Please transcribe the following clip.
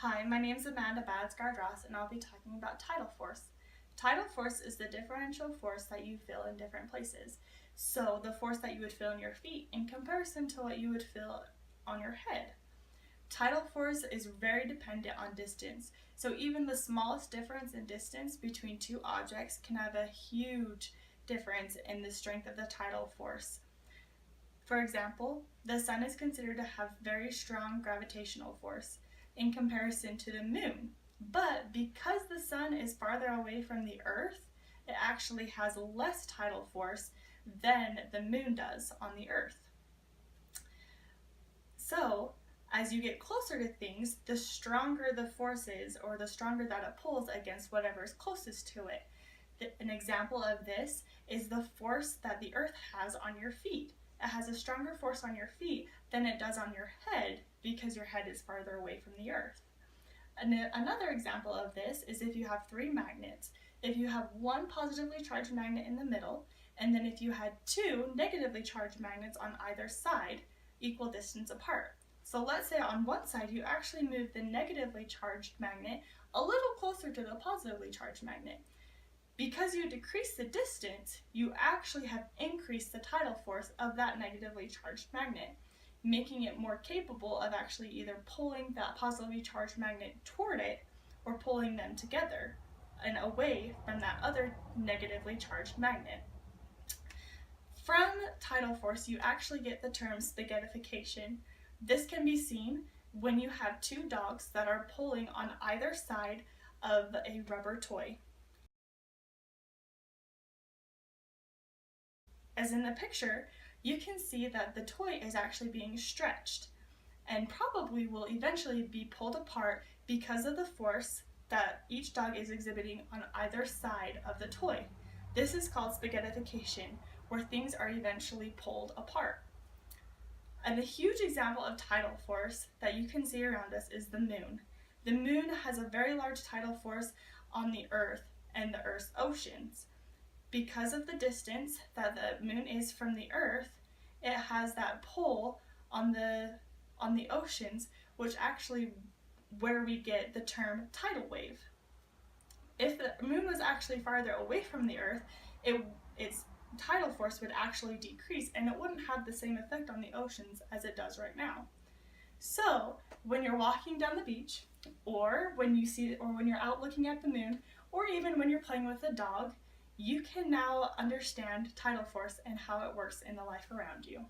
Hi, my name is Amanda Badsgard-Ross and I'll be talking about tidal force. Tidal force is the differential force that you feel in different places. So the force that you would feel in your feet in comparison to what you would feel on your head. Tidal force is very dependent on distance. So even the smallest difference in distance between two objects can have a huge difference in the strength of the tidal force. For example, the sun is considered to have very strong gravitational force in comparison to the moon. But because the sun is farther away from the earth, it actually has less tidal force than the moon does on the earth. So, as you get closer to things, the stronger the force is, or the stronger that it pulls against whatever is closest to it. An example of this is the force that the earth has on your feet. It has a stronger force on your feet than it does on your head because your head is farther away from the earth. And another example of this is if you have three magnets. If you have one positively charged magnet in the middle, and then if you had two negatively charged magnets on either side, equal distance apart. So let's say on one side you actually move the negatively charged magnet a little closer to the positively charged magnet. Because you decrease the distance, you actually have increased the tidal force of that negatively charged magnet, making it more capable of actually either pulling that positively charged magnet toward it or pulling them together and away from that other negatively charged magnet. From tidal force, you actually get the term spaghettification. This can be seen when you have two dogs that are pulling on either side of a rubber toy. As in the picture, you can see that the toy is actually being stretched and probably will eventually be pulled apart because of the force that each dog is exhibiting on either side of the toy. This is called spaghettification, where things are eventually pulled apart. And a huge example of tidal force that you can see around us is the moon. The moon has a very large tidal force on the Earth and the Earth's oceans. Because of the distance that the moon is from the Earth, it has that pull on the oceans, which actually where we get the term tidal wave. If the moon was actually farther away from the Earth, its tidal force would actually decrease and it wouldn't have the same effect on the oceans as it does right now. So when you're walking down the beach, or when you're out looking at the moon, or even when you're playing with a dog, you can now understand tidal force and how it works in the life around you.